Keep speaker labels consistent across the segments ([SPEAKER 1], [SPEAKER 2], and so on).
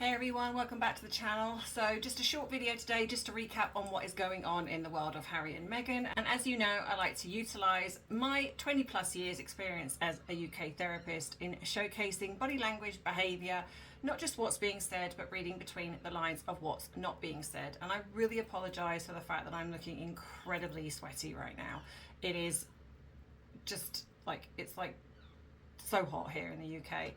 [SPEAKER 1] Hey everyone, welcome back to the channel. So just a short video today just to recap on what is going on in the world of Harry and Meghan. And as you know, I like to utilise my 20 plus years experience as a UK therapist in showcasing body language, behaviour, not just what's being said, but reading between the lines of what's not being said. And I really apologise for the fact that I'm looking incredibly sweaty right now. It is just like, it's like so hot here in the UK.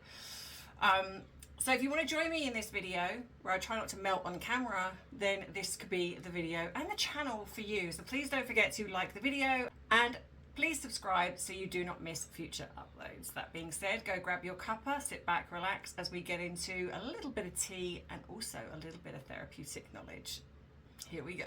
[SPEAKER 1] So if you want to join me in this video where I try not to melt on camera, then this could be the video and the channel for you. So please don't forget to like the video and please subscribe so you do not miss future uploads. That being said, go grab your cuppa, sit back, relax as we get into a little bit of tea and also a little bit of therapeutic knowledge. Here we go.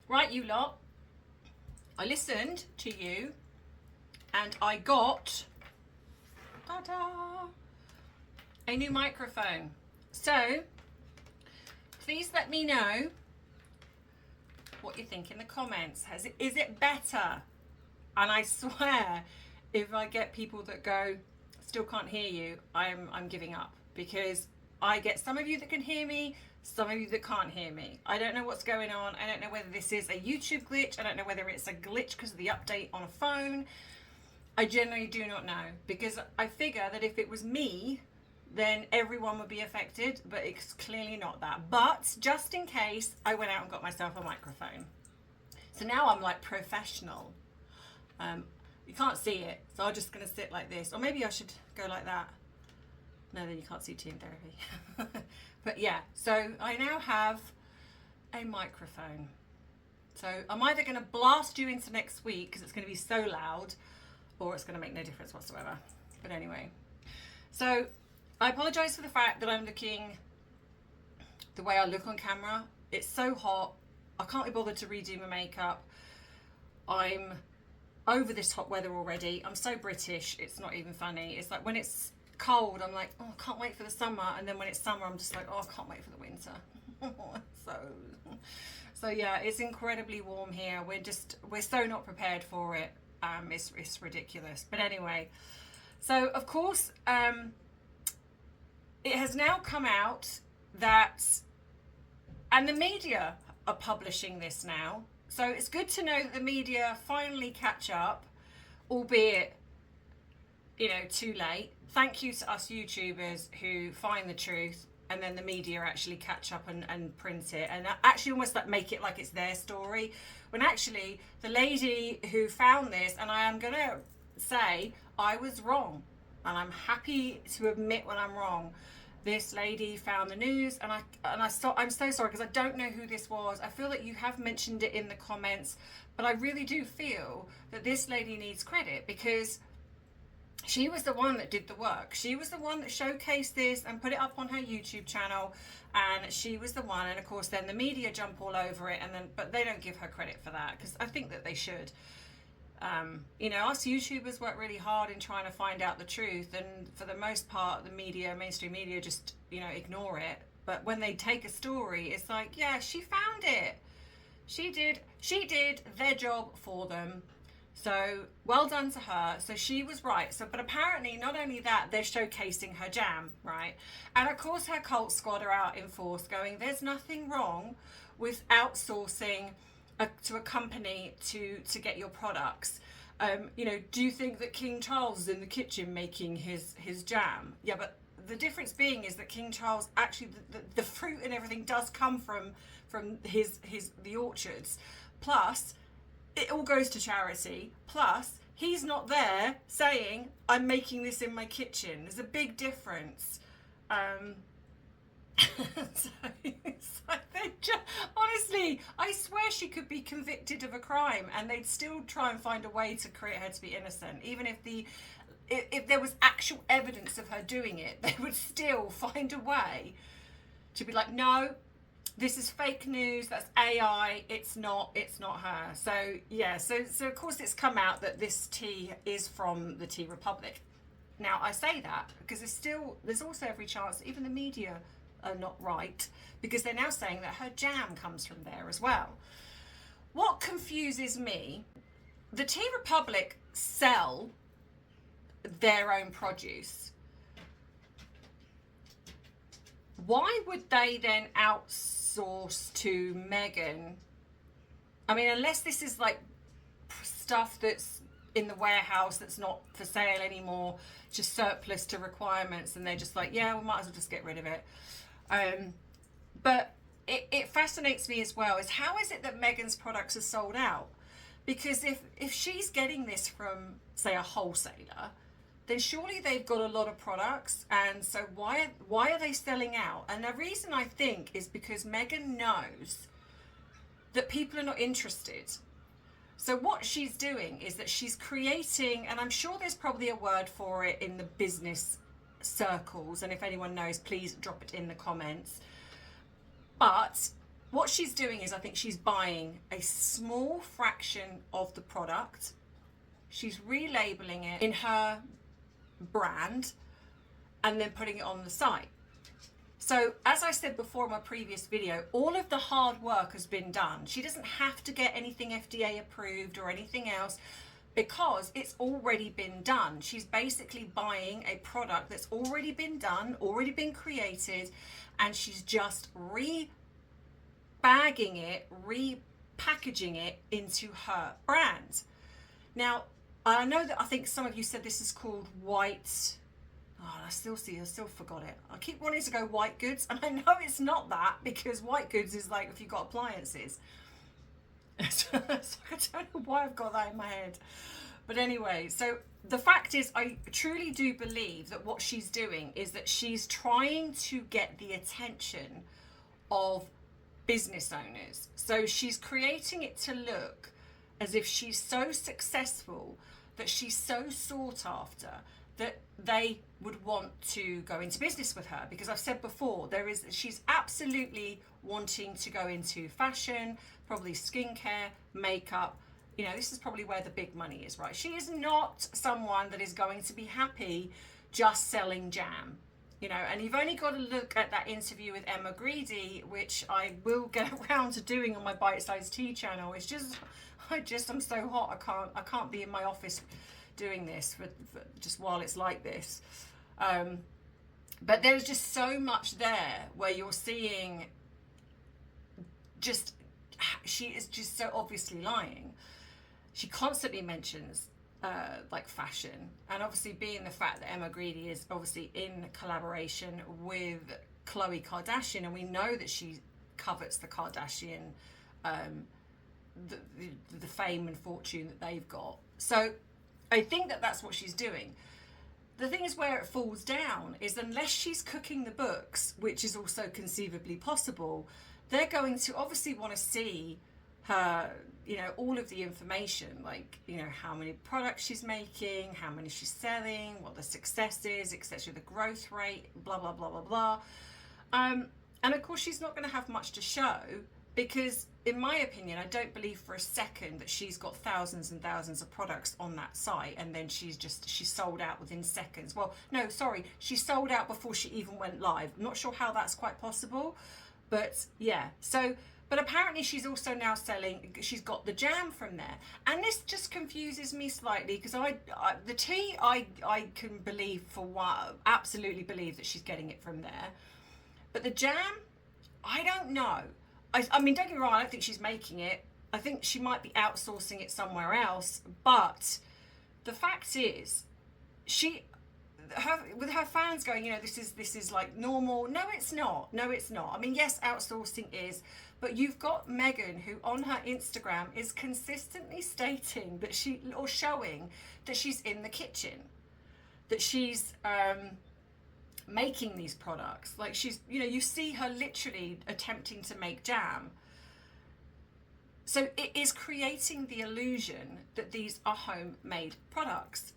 [SPEAKER 1] Right, you lot, I listened to you and I got, ta-da, a new microphone. So please let me know what you think in the comments. Is it better? And I swear, if I get people that go, still can't hear you, I'm giving up, because I get some of you that can hear me, some of you that can't hear me. I don't know what's going on. I don't know whether this is a YouTube glitch. I don't know whether it's a glitch because of the update on a phone. I generally do not know, because I figure that if it was me, then everyone would be affected, but it's clearly not that. But just in case, I went out and got myself a microphone. So now I'm like professional. You can't see it, so I'm just gonna sit like this. Or maybe I should go like that. No, then you can't see tea and therapy. But yeah, so I now have a microphone. So I'm either going to blast you into next week because it's going to be so loud, or it's going to make no difference whatsoever. But anyway, so I apologise for the fact that I'm looking the way I look on camera. It's so hot. I can't be bothered to redo my makeup. I'm over this hot weather already. I'm so British, it's not even funny. It's like when it's cold, I'm like, oh, I can't wait for the summer, and then when it's summer, I'm just like, oh, I can't wait for the winter. so yeah, it's incredibly warm here. We're so not prepared for it. It's ridiculous. But anyway, so of course, it has now come out that, and the media are publishing this now. So it's good to know that the media finally catch up, albeit, you know, too late. Thank you to us YouTubers who find the truth, and then the media actually catch up and print it and actually almost like make it like it's their story, when actually the lady who found this, and I am gonna say I was wrong, and I'm happy to admit when I'm wrong. This lady found the news, and I'm so sorry because I don't know who this was. I feel that you have mentioned it in the comments, but I really do feel that this lady needs credit, because she was the one that did the work. She was the one that showcased this and put it up on her YouTube channel, and she was the one. And of course, then the media jump all over it, but they don't give her credit for that, because I think that they should. You know, us YouTubers work really hard in trying to find out the truth, and for the most part, the media, mainstream media, just, you know, ignore it. But when they take a story, it's like, yeah, she found it. She did their job for them. So well done to her. So she was right. So, but apparently not only that, they're showcasing her jam, right? And of course her cult squad are out in force going, there's nothing wrong with outsourcing to a company to get your products. You know, do you think that King Charles is in the kitchen making his jam? Yeah, but the difference being is that King Charles actually, the fruit and everything does come from the orchards. Plus, it all goes to charity. Plus, he's not there saying, I'm making this in my kitchen. There's a big difference. Honestly, I swear she could be convicted of a crime and they'd still try and find a way to create her to be innocent. Even if there was actual evidence of her doing it, they would still find a way to be like, no, this is fake news, that's AI, it's not her. So yeah, so of course it's come out that this tea is from the Tea Republic. Now, I say that because there's also every chance that even the media are not right, because they're now saying that her jam comes from there as well. What confuses me, the Tea Republic sell their own produce. Why would they then outsource to Meghan? I mean, unless this is like stuff that's in the warehouse that's not for sale anymore, just surplus to requirements, and they're just like, yeah, we might as well just get rid of it. But it fascinates me as well, is how is it that Meghan's products are sold out? Because if she's getting this from, say, a wholesaler, then surely they've got a lot of products, and so why are they selling out? And the reason I think is because Meghan knows that people are not interested. So what she's doing is that she's creating, and I'm sure there's probably a word for it in the business circles, and if anyone knows, please drop it in the comments. But what she's doing is, I think she's buying a small fraction of the product, she's relabeling it in her brand, and then putting it on the site. So as I said before in my previous video, all of the hard work has been done. She doesn't have to get anything FDA approved or anything else, because it's already been done. She's basically buying a product that's already been done, already been created, and she's just rebagging it, repackaging it into her brand. Now, I know that I think some of you said this is called white. Oh, I still forgot it. I keep wanting to go white goods, and I know it's not that, because white goods is like if you've got appliances. So I don't know why I've got that in my head. But anyway, so the fact is, I truly do believe that what she's doing is that she's trying to get the attention of business owners. So she's creating it to look as if she's so successful, that she's so sought after, that they would want to go into business with her. Because I've said before, she's absolutely wanting to go into fashion, probably skincare, makeup. You know, this is probably where the big money is, right? She is not someone that is going to be happy just selling jam. You know, and you've only got to look at that interview with Emma Greedy, which I will get around to doing on my Bite Size Tea channel. It's just, I'm so hot. I can't be in my office doing this for just while it's like this. But there's just so much there where you're seeing just, she is just so obviously lying. She constantly mentions like fashion, and obviously being the fact that Emma Greedy is obviously in collaboration with Khloe Kardashian, and we know that she covets the Kardashian, the fame and fortune that they've got. So I think that that's what she's doing. The thing is, where it falls down is, unless she's cooking the books, which is also conceivably possible, they're going to obviously want to see her, you know, all of the information, like, you know, how many products she's making, how many she's selling, what the success is, etc., the growth rate, blah, blah, blah, blah, blah. And of course, she's not going to have much to show, because in my opinion, I don't believe for a second that she's got thousands and thousands of products on that site and then she's sold out within seconds. Well, no, sorry, she sold out before she even went live. I'm not sure how that's quite possible, but yeah. So, but apparently she's also now selling, she's got the jam from there. And this just confuses me slightly, because the tea, I can believe for what, absolutely believe that she's getting it from there. But the jam, I don't know. I mean, don't get me wrong, I don't think she's making it. I think she might be outsourcing it somewhere else. But the fact is, with her fans going, you know, this is like normal. No, it's not. No, it's not. I mean, yes, outsourcing is, but you've got Meghan, who on her Instagram is consistently stating that showing that she's in the kitchen, that she's making these products. Like, she's, you know, you see her literally attempting to make jam. So it is creating the illusion that these are homemade products.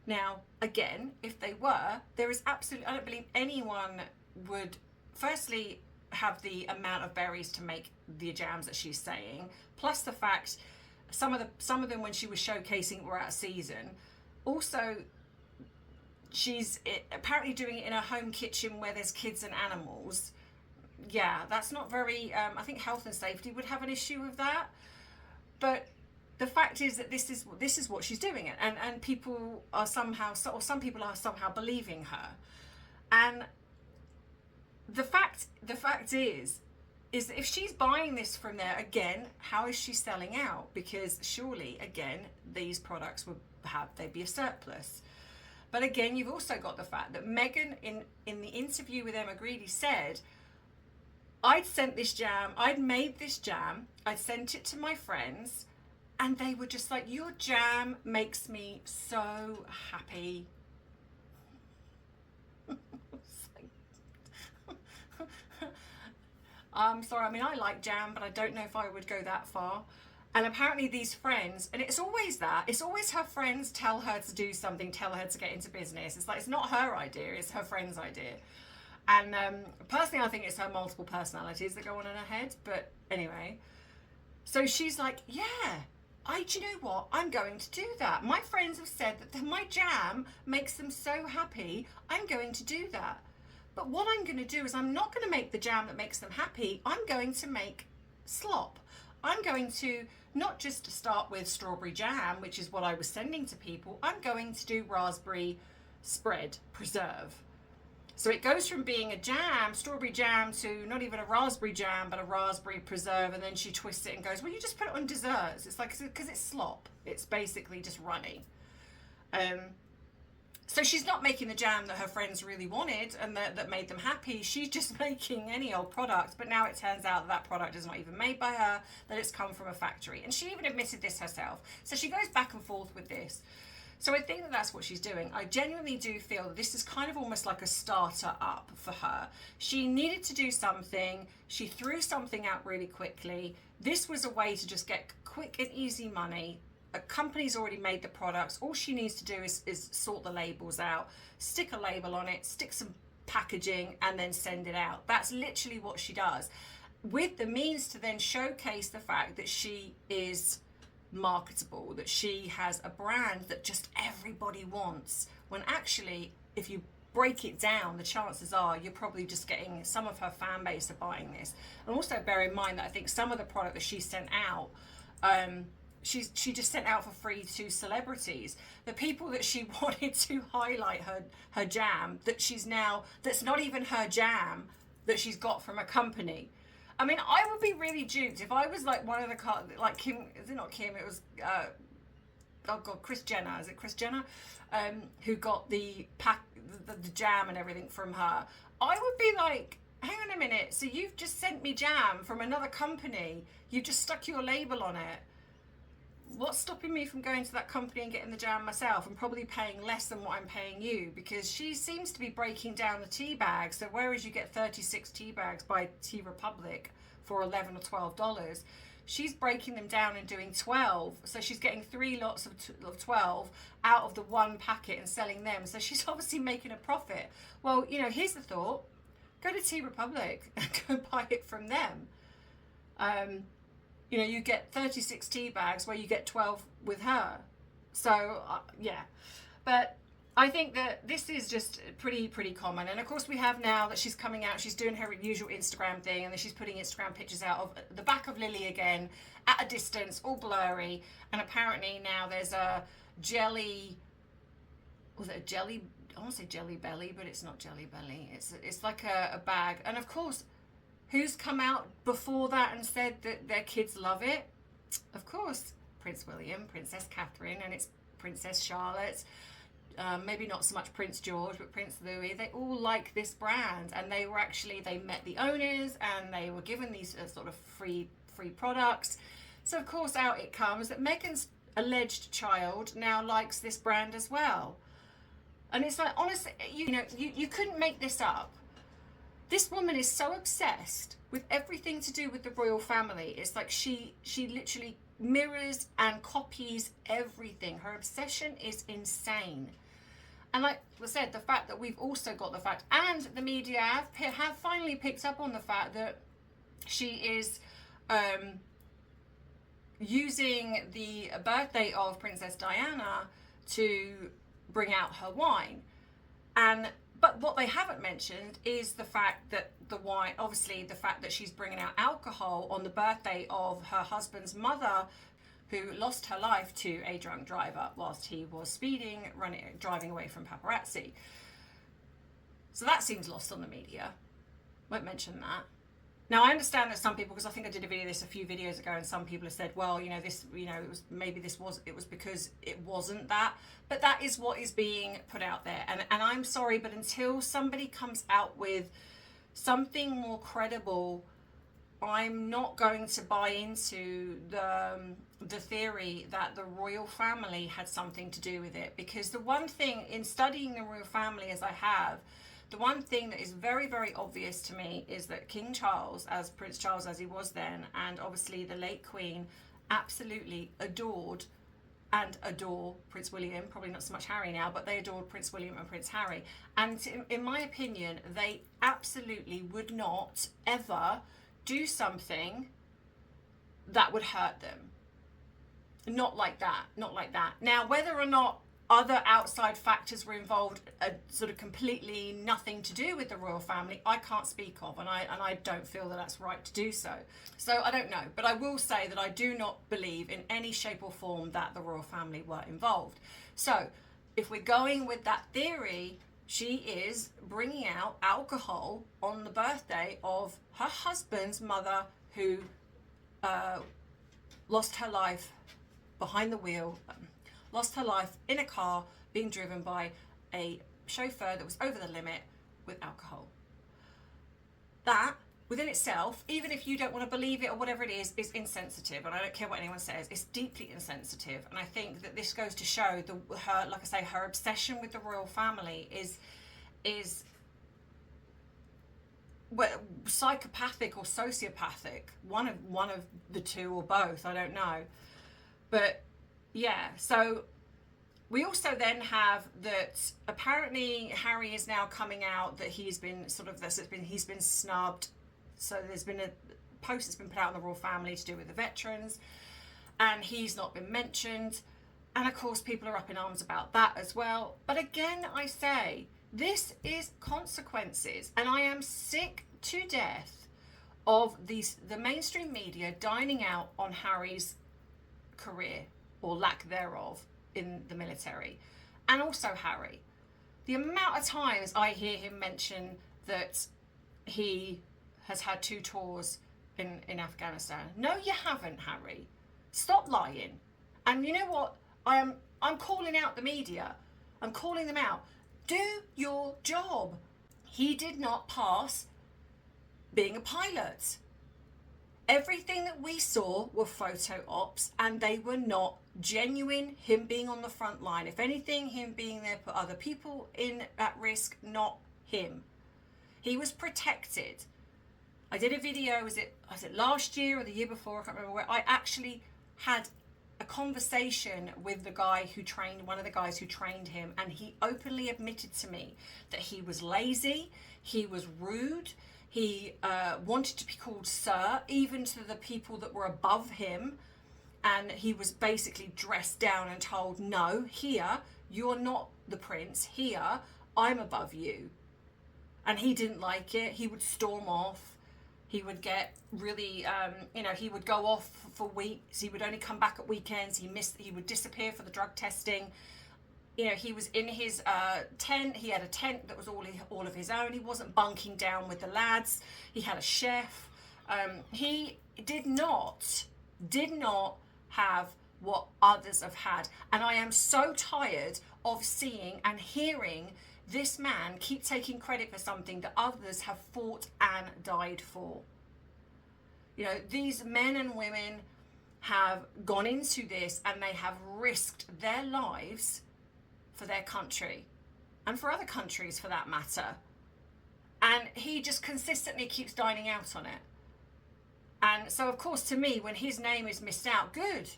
[SPEAKER 1] Now, again, if they were, there is absolutely, I don't believe anyone would firstly have the amount of berries to make the jams that she's saying, plus the fact some of them when she was showcasing were out of season. Also, she's apparently doing it in a home kitchen where there's kids and animals. Yeah, that's not very, I think health and safety would have an issue with that. But the fact is that this is what she's doing, and people are somehow, or some people are somehow believing her. And the fact is that if she's buying this from there, again, how is she selling out? Because surely, again, these products they'd be a surplus. But again, you've also got the fact that Meghan, in the interview with Emma Greedy, said, I'd sent this jam, I'd made this jam, I'd sent it to my friends, and they were just like, your jam makes me so happy. I'm sorry, I mean, I like jam, but I don't know if I would go that far. And apparently these friends, and it's always her friends tell her to do something, tell her to get into business. It's like, it's not her idea, it's her friend's idea. And personally, I think it's her multiple personalities that go on in her head. But anyway, so she's like, yeah, do you know what? I'm going to do that. My friends have said that my jam makes them so happy. I'm going to do that. But what I'm going to do is I'm not going to make the jam that makes them happy. I'm going to make slop. I'm going to not just start with strawberry jam, which is what I was sending to people. I'm going to do raspberry spread preserve. So it goes from being a jam, strawberry jam, to not even a raspberry jam, but a raspberry preserve. And then she twists it and goes, well, you just put it on desserts. It's like, because it's slop. It's basically just runny. So she's not making the jam that her friends really wanted and that made them happy. She's just making any old product. But now it turns out that product is not even made by her, that it's come from a factory. And she even admitted this herself. So she goes back and forth with this. So I think that that's what she's doing. I genuinely do feel that this is kind of almost like a starter up for her. She needed to do something. She threw something out really quickly. This was a way to just get quick and easy money. A company's already made the products. All she needs to do is sort the labels out, stick a label on it, stick some packaging, and then send it out. That's literally what she does, with the means to then showcase the fact that she is marketable, that she has a brand that just everybody wants, when actually, if you break it down, the chances are you're probably just getting some of her fan base are buying this. And also bear in mind that I think some of the product that she sent out, she just sent out for free to celebrities. The people that she wanted to highlight her jam, that's not even her jam, that she's got from a company. I mean, I would be really duped if I was like one of the, like Kim, is it not Kim, it was, oh God, Kris Jenner, is it Kris Jenner? Who got the jam and everything from her. I would be like, hang on a minute, so you've just sent me jam from another company, you just stuck your label on it. What's stopping me from going to that company and getting the jam myself and probably paying less than what I'm paying you? Because she seems to be breaking down the tea bags. So whereas you get 36 tea bags by Tea Republic for $11 or $12, she's breaking them down and doing 12. So she's getting 3 lots of 12 out of the one packet and selling them. So she's obviously making a profit. Well, you know, here's the thought. Go to Tea Republic and go buy it from them. You know, you get 36 tea bags where you get 12 with her. So, yeah. But I think that this is just pretty common. And of course we have now that she's coming out, she's doing her usual Instagram thing, and then she's putting Instagram pictures out of the back of Lily again, at a distance, all blurry. And apparently now there's a jelly, was it a jelly, I want to say jelly belly, but it's not jelly belly. It's like a bag. And of course, who's come out before that and said that their kids love it? Of course, Prince William, Princess Catherine, and it's Princess Charlotte. Maybe not so much Prince George, but Prince Louis. They all like this brand, and they met the owners, and they were given these sort of free products. So of course, out it comes that Meghan's alleged child now likes this brand as well. And it's like, honestly, you couldn't make this up. This woman is so obsessed with everything to do with the royal family. It's like she literally mirrors and copies everything. Her obsession is insane. And like I said, the fact that we've also got the fact, and the media have finally picked up on the fact that she is using the birthday of Princess Diana to bring out her wine. But what they haven't mentioned is the fact that the wine, obviously the fact that she's bringing out alcohol on the birthday of her husband's mother, who lost her life to a drunk driver whilst he was speeding, driving away from paparazzi. So that seems lost on the media. Won't mention that. Now, I understand that some people, because I think I did a video this a few videos ago, and some people have said, well, this, it was because it wasn't that. But that is what is being put out there. And I'm sorry, but until somebody comes out with something more credible, I'm not going to buy into the theory that the royal family had something to do with it. Because the one thing, in studying the royal family as I have, the one thing that is very, very obvious to me is that King Charles, as Prince Charles as he was then, and obviously the late Queen, absolutely adored and adore Prince William. Probably not so much Harry now, but they adored Prince William and Prince Harry. And in my opinion, they absolutely would not ever do something that would hurt them. Not like that. Not like that. Now, whether or not other outside factors were involved, sort of completely nothing to do with the royal family, I can't speak of, and I don't feel that that's right to do so. So I don't know, but I will say that I do not believe in any shape or form that the royal family were involved. So if we're going with that theory, she is bringing out alcohol on the birthday of her husband's mother, who lost her life behind the wheel, lost her life in a car being driven by a chauffeur that was over the limit with alcohol. That, within itself, even if you don't want to believe it or whatever it is insensitive. And I don't care what anyone says, it's deeply insensitive. And I think that this goes to show her, like I say, her obsession with the royal family is psychopathic or sociopathic. One of the two or both, I don't know. But yeah, so we also then have that apparently Harry is now coming out that he's been snubbed. So there's been a post that's been put out on the royal family to do with the veterans, and he's not been mentioned. And of course, people are up in arms about that as well. But again, I say, this is consequences, and I am sick to death of the mainstream media dining out on Harry's career, or lack thereof, in the military. And also Harry. The amount of times I hear him mention that he has had 2 tours in Afghanistan. No, you haven't, Harry. Stop lying. And you know what? I'm calling out the media. I'm calling them out. Do your job. He did not pass being a pilot. Everything that we saw were photo ops, and they were not genuine, him being on the front line. If anything, him being there put other people at risk, not him. He was protected. I did a video, was it last year or the year before, I can't remember, where I actually had a conversation with one of the guys who trained him, and he openly admitted to me that he was lazy, he was rude, he wanted to be called sir, even to the people that were above him. And he was basically dressed down and told, no, here, you're not the prince. Here, I'm above you. And he didn't like it. He would storm off. He would get really, he would go off for weeks. He would only come back at weekends. He would disappear for the drug testing. He was in his tent. He had a tent that was all of his own. He wasn't bunking down with the lads. He had a chef. He did not have what others have had. And I am so tired of seeing and hearing this man keep taking credit for something that others have fought and died for. These men and women have gone into this, and they have risked their lives for their country, and for other countries for that matter. And he just consistently keeps dining out on it. And so, of course, to me, when his name is missed out, good,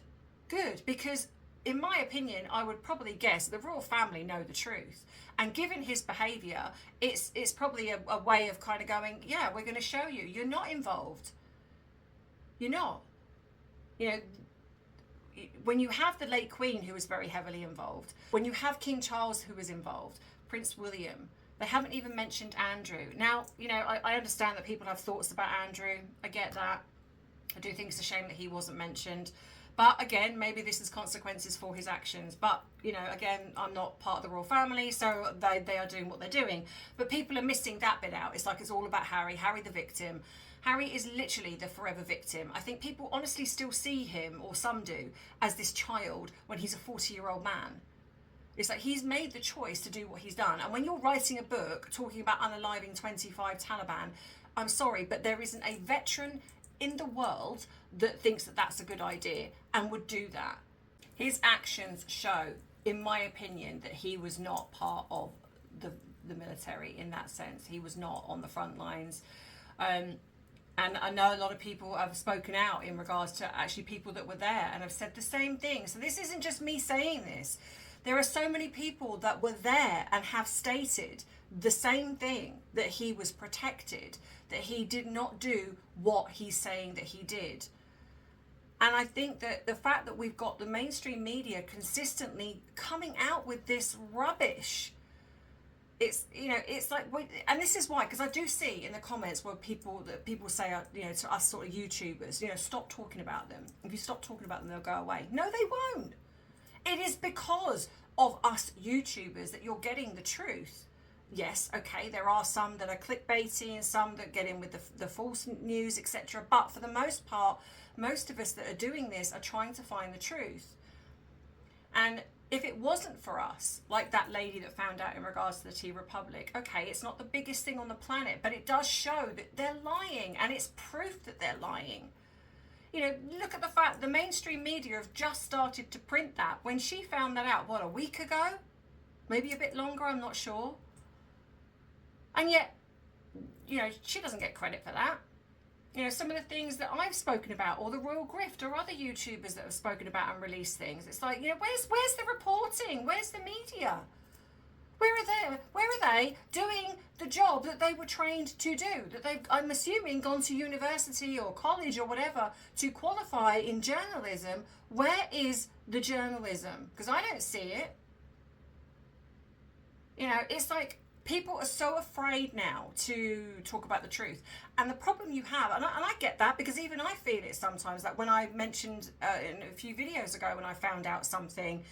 [SPEAKER 1] because in my opinion, I would probably guess the royal family know the truth. And given his behaviour, it's probably a way of kind of going, yeah, we're going to show you. You're not involved. You're not. When you have the late Queen, who was very heavily involved, when you have King Charles, who was involved, Prince William. They haven't even mentioned Andrew. Now, you know, I understand that people have thoughts about Andrew. I get that. I do think it's a shame that he wasn't mentioned. But again, maybe this is consequences for his actions. But, you know, again, I'm not part of the royal family, so they are doing what they're doing. But people are missing that bit out. It's like it's all about Harry the victim. Harry is literally the forever victim. I think people honestly still see him, or some do, as this child when he's a 40-year-old man. It's like he's made the choice to do what he's done. And when you're writing a book talking about unaliving 25 Taliban, I'm sorry, but there isn't a veteran in the world that thinks that that's a good idea and would do that. His actions show, in my opinion, that he was not part of the military in that sense. He was not on the front lines. And I know a lot of people have spoken out in regards to actually people that were there and have said the same thing. So this isn't just me saying this. There are so many people that were there and have stated the same thing, that he was protected, that he did not do what he's saying that he did. And I think that the fact that we've got the mainstream media consistently coming out with this rubbish, it's, you know, it's like, and this is why, because I do see in the comments where people say, you know, to us sort of YouTubers, you know, stop talking about them. If you stop talking about them, they'll go away. No, they won't. It is because of us YouTubers that you're getting the truth. Yes, okay, there are some that are clickbaity and some that get in with the false news, etc. But for the most part, most of us that are doing this are trying to find the truth. And if it wasn't for us, like that lady that found out in regards to the Tea Republic, okay, it's not the biggest thing on the planet, but it does show that they're lying, and it's proof that they're lying. You know, look at the fact the mainstream media have just started to print that. When she found that out, what, a week ago? Maybe a bit longer, I'm not sure. And yet, you know, she doesn't get credit for that. You know, some of the things that I've spoken about, or the Royal Grift, or other YouTubers that have spoken about and released things. It's like, you know, where's the reporting? Where's the media? Where are they doing the job that they were trained to do? That they've, I'm assuming, gone to university or college or whatever to qualify in journalism. Where is the journalism? Because I don't see it. You know, it's like people are so afraid now to talk about the truth. And the problem you have, and I get that, because even I feel it sometimes, like when I mentioned in a few videos ago when I found out something,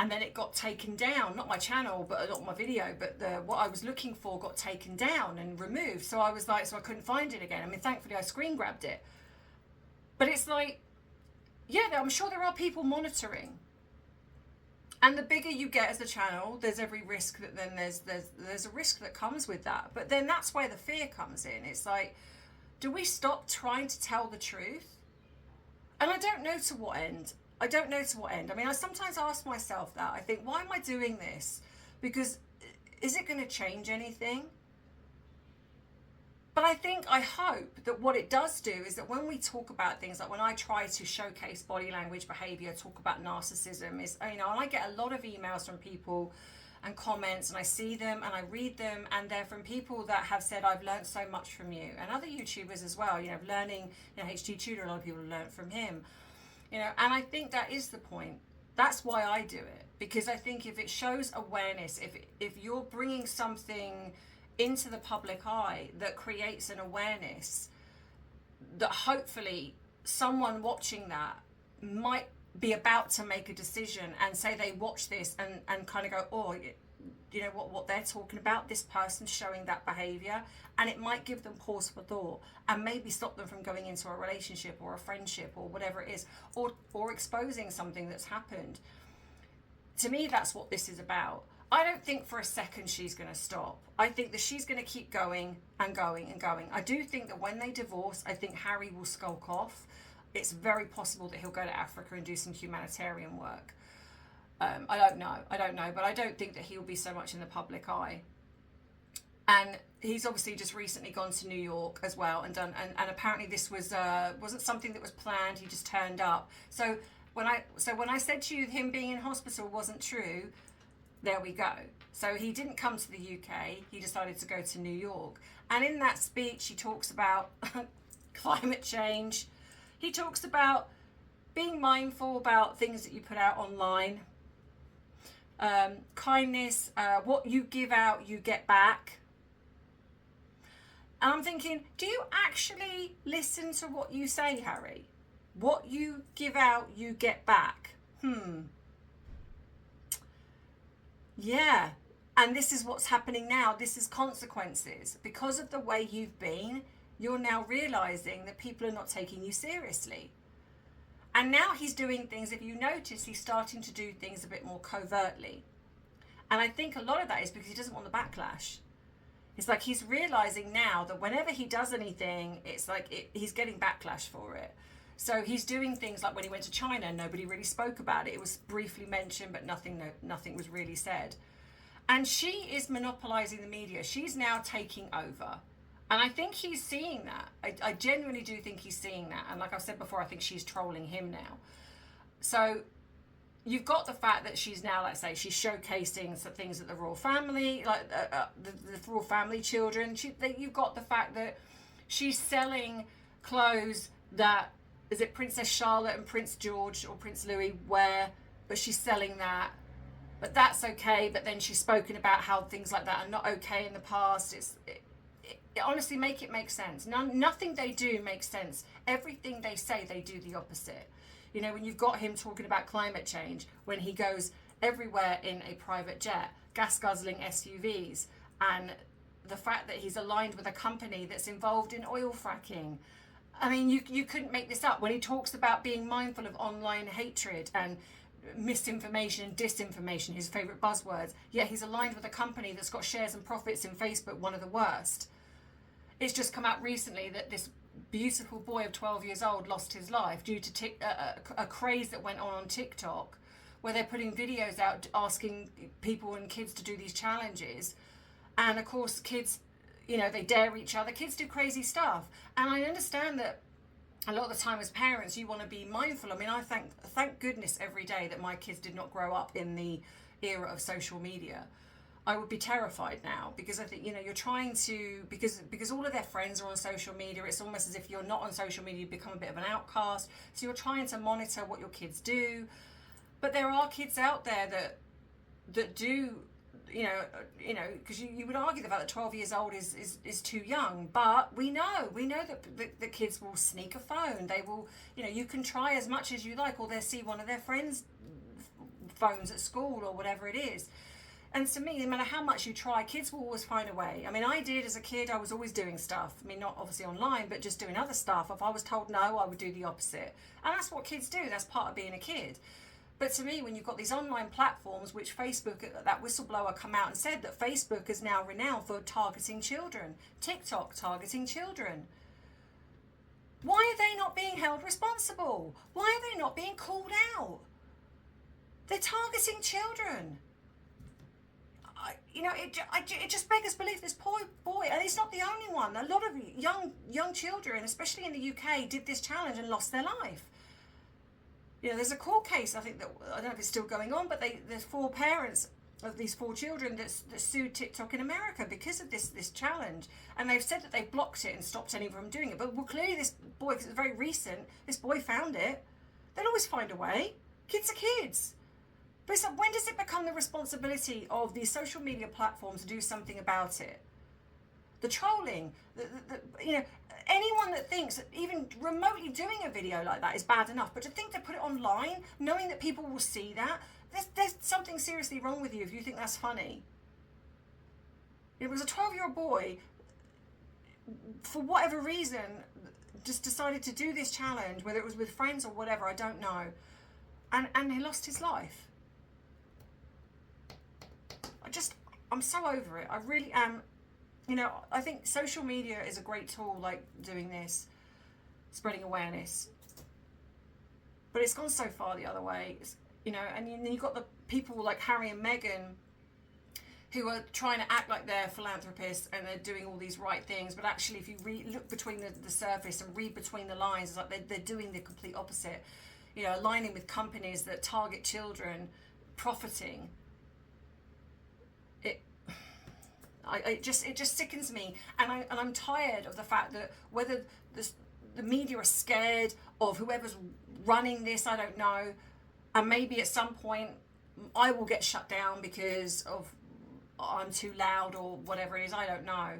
[SPEAKER 1] and then it got taken down, not my channel, but not my video, but what I was looking for got taken down and removed. So I was like, so I couldn't find it again. I mean, thankfully I screen grabbed it. But it's like, yeah, I'm sure there are people monitoring. And the bigger you get as a channel, there's every risk that then there's a risk that comes with that. But then that's where the fear comes in. It's like, do we stop trying to tell the truth? And I don't know to what end. I don't know to what end. I mean, I sometimes ask myself that. I think, why am I doing this? Because is it going to change anything? But I hope that what it does do is that when we talk about things, like when I try to showcase body language, behaviour, talk about narcissism, is, you know, and I get a lot of emails from people and comments, and I see them and I read them, and they're from people that have said, I've learned so much from you, and other YouTubers as well, you know, learning, you know, HG Tudor, a lot of people learned from him. You know, and I think that is the point. That's why I do it, because I think if it shows awareness, if you're bringing something into the public eye that creates an awareness, that hopefully someone watching that might be about to make a decision and say they watch this and kind of go, oh, you know what they're talking about, this person's showing that behavior, and it might give them pause for thought and maybe stop them from going into a relationship or a friendship or whatever it is, or exposing something that's happened. To me, that's what this is about. I don't think for a second she's going to stop. I think that she's going to keep going and going and going. I do think that when they divorce, I think Harry will skulk off. It's very possible that he'll go to Africa and do some humanitarian work. I don't know, but I don't think that he'll be so much in the public eye. And he's obviously just recently gone to New York as well and done, and apparently this wasn't something that was planned. He just turned up. So when I said to you him being in hospital wasn't true, there we go. So he didn't come to the UK. He decided to go to New York. And in that speech, he talks about climate change. He talks about being mindful about things that you put out online. kindness, what you give out, you get back. And I'm thinking, do you actually listen to what you say, Harry? What you give out, you get back. Yeah. And this is what's happening now. This is consequences. Because of the way you've been, you're now realizing that people are not taking you seriously. And now he's doing things, if you notice, he's starting to do things a bit more covertly. And I think a lot of that is because he doesn't want the backlash. It's like he's realizing now that whenever he does anything, it's like he's getting backlash for it. So he's doing things like when he went to China, nobody really spoke about it. It was briefly mentioned, but nothing was really said. And she is monopolizing the media. She's now taking over. And I think he's seeing that. I genuinely do think he's seeing that. And like I've said before, I think she's trolling him now. So you've got the fact that she's now, let's say, she's showcasing some things at the royal family, like the royal family children. You've got the fact that she's selling clothes that, is it Princess Charlotte and Prince George or Prince Louis wear, but she's selling that. But that's okay. But then she's spoken about how things like that are not okay in the past. It honestly, make sense. Nothing they do makes sense. Everything they say, they do the opposite. You know, when you've got him talking about climate change, when he goes everywhere in a private jet, gas guzzling SUVs, and the fact that he's aligned with a company that's involved in oil fracking. I mean, you couldn't make this up. When he talks about being mindful of online hatred and misinformation and disinformation, his favourite buzzwords, yet he's aligned with a company that's got shares and profits in Facebook, one of the worst. It's just come out recently that this beautiful boy of 12 years old lost his life due to a craze that went on TikTok, where they're putting videos out asking people and kids to do these challenges. And of course, kids, you know, they dare each other. Kids do crazy stuff. And I understand that a lot of the time as parents, you want to be mindful. I mean, I thank goodness every day that my kids did not grow up in the era of social media. I would be terrified now, because I think, you know, you're trying to, because all of their friends are on social media. It's almost as if you're not on social media, you become a bit of an outcast. So you're trying to monitor what your kids do. But there are kids out there that do, you know, because you would argue the fact that 12 years old is too young, but we know that the kids will sneak a phone. They will, you know, you can try as much as you like, or they'll see one of their friends' phones at school or whatever it is. And to me, no matter how much you try, kids will always find a way. I mean, I did as a kid. I was always doing stuff. I mean, not obviously online, but just doing other stuff. If I was told no, I would do the opposite. And that's what kids do. That's part of being a kid. But to me, when you've got these online platforms, which Facebook, that whistleblower come out and said that Facebook is now renowned for targeting children. TikTok targeting children. Why are they not being held responsible? Why are they not being called out? They're targeting children. You know, it just beggars belief. This poor boy, and he's not the only one. A lot of young children, especially in the UK, did this challenge and lost their life. You know, there's a court case, I think, that, I don't know if it's still going on, but there's 4 parents of these 4 children that sued TikTok in America because of this challenge. And they've said that they blocked it and stopped anyone from doing it. But well, clearly this boy, because it's very recent, this boy found it. They'll always find a way. Kids are kids. But it's like, when does it become the responsibility of these social media platforms to do something about it? The trolling, you know, anyone that thinks that even remotely doing a video like that is bad enough, but to think to put it online, knowing that people will see that, there's something seriously wrong with you if you think that's funny. It was a 12-year-old boy, for whatever reason, just decided to do this challenge, whether it was with friends or whatever, I don't know, and he lost his life. I'm so over it. I really am. You know, I think social media is a great tool, like doing this, spreading awareness. But it's gone so far the other way, you know, and then you've got the people like Harry and Meghan who are trying to act like they're philanthropists and they're doing all these right things. But actually, if you look between the surface and read between the lines, it's like they're doing the complete opposite. You know, aligning with companies that target children, profiting. It just sickens me, and I'm tired of the fact that whether the media are scared of whoever's running this, I don't know, and maybe at some point I will get shut down because of I'm too loud or whatever it is. I don't know.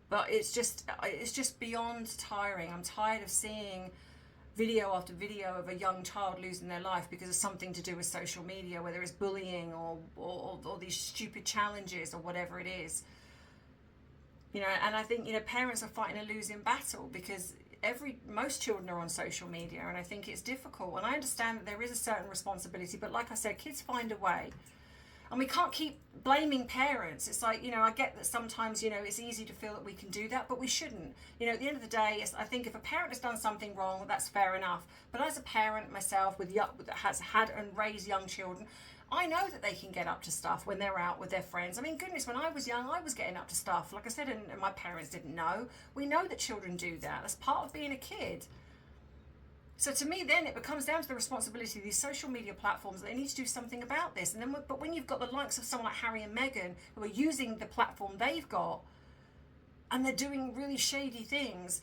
[SPEAKER 1] But it's just beyond tiring. I'm tired of seeing video after video of a young child losing their life because of something to do with social media, whether it's bullying or these stupid challenges or whatever it is. You know, and I think, you know, parents are fighting a losing battle because most children are on social media, and I think it's difficult. And I understand that there is a certain responsibility, but like I said, kids find a way. And we can't keep blaming parents. It's like, you know, I get that sometimes, you know, it's easy to feel that we can do that, but we shouldn't. You know, at the end of the day, I think if a parent has done something wrong, that's fair enough. But as a parent myself that has had and raised young children, I know that they can get up to stuff when they're out with their friends. I mean, goodness, when I was young, I was getting up to stuff. Like I said, and my parents didn't know. We know that children do that. That's part of being a kid. So to me, then it comes down to the responsibility of these social media platforms that they need to do something about this. And then, but when you've got the likes of someone like Harry and Meghan who are using the platform they've got, and they're doing really shady things,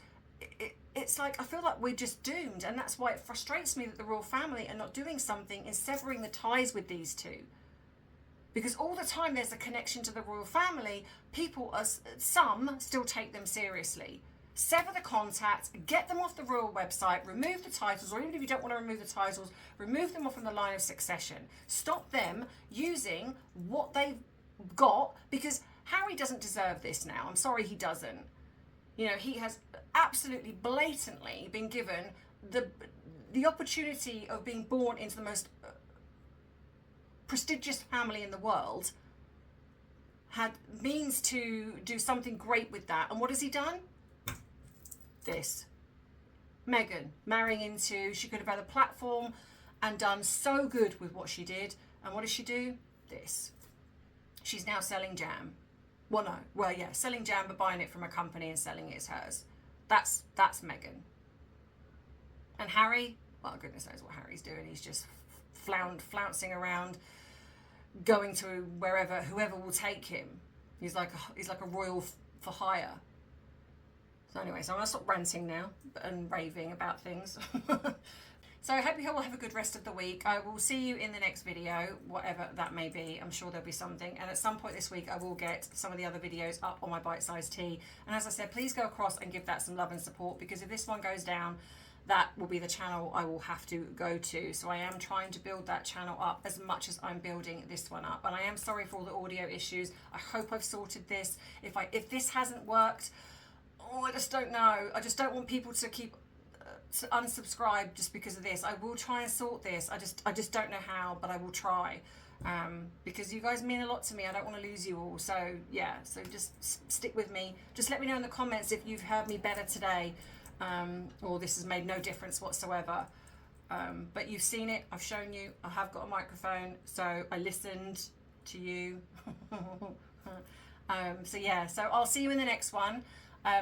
[SPEAKER 1] it's like I feel like we're just doomed. And that's why it frustrates me that the royal family are not doing something in severing the ties with these two. Because all the time there's a connection to the royal family, some still take them seriously. Sever the contact, get them off the royal website, remove the titles, or even if you don't want to remove the titles, remove them off from the line of succession. Stop them using what they've got, because Harry doesn't deserve this now. I'm sorry, he doesn't. You know, he has absolutely blatantly been given the opportunity of being born into the most prestigious family in the world, had means to do something great with that. And what has he done? This. Meghan marrying into, she could have had a platform and done so good with what she did, and what does she do? This. She's now selling jam. Selling jam, but buying it from a company and selling it as hers. That's Meghan. And Harry, well, goodness knows what Harry's doing. He's just flouncing around, going to whoever will take him. He's like a royal for hire. So anyway, so I'm going to stop ranting now and raving about things. So I hope you all will have a good rest of the week. I will see you in the next video, whatever that may be. I'm sure there'll be something. And at some point this week, I will get some of the other videos up on my bite-sized tea. And as I said, please go across and give that some love and support, because if this one goes down, that will be the channel I will have to go to. So I am trying to build that channel up as much as I'm building this one up. And I am sorry for all the audio issues. I hope I've sorted this. If this hasn't worked, I just don't know. I just don't want people to keep to unsubscribe just because of this. I will try and sort this. I just don't know how, but I will try, because you guys mean a lot to me. I don't want to lose you all. So yeah, so just stick with me. Just let me know in the comments if you've heard me better today, or this has made no difference whatsoever. But you've seen it. I've shown you. I have got a microphone, so I listened to you. So yeah, so I'll see you in the next one.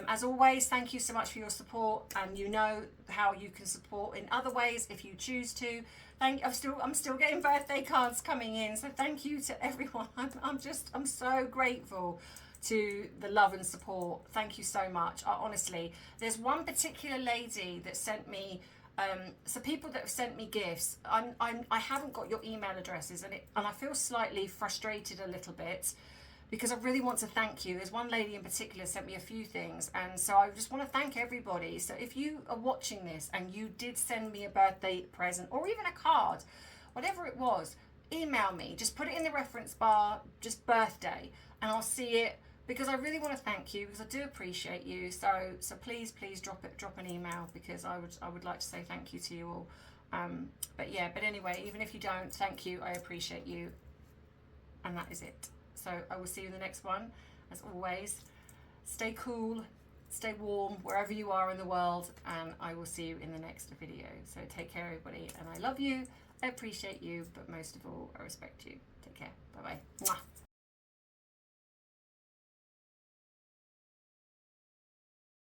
[SPEAKER 1] As always, thank you so much for your support, and you know how you can support in other ways if you choose to. I'm still getting birthday cards coming in, so thank you to everyone. I'm so grateful to the love and support. Thank you so much. Honestly, there's one particular lady that sent me. So people that have sent me gifts, I haven't got your email addresses, and I feel slightly frustrated a little bit, because I really want to thank you. There's one lady in particular sent me a few things, and so I just want to thank everybody. So if you are watching this and you did send me a birthday present or even a card, whatever it was, email me. Just put it in the reference bar, just birthday, and I'll see it, because I really want to thank you, because I do appreciate you. So please drop an email, because I would like to say thank you to you all. But anyway, even if you don't, thank you. I appreciate you, and that is it. So I will see you in the next one. As always, stay cool, stay warm, wherever you are in the world, and I will see you in the next video. So take care, everybody, and I love you, I appreciate you, but most of all, I respect you. Take care. Bye-bye. Mwah.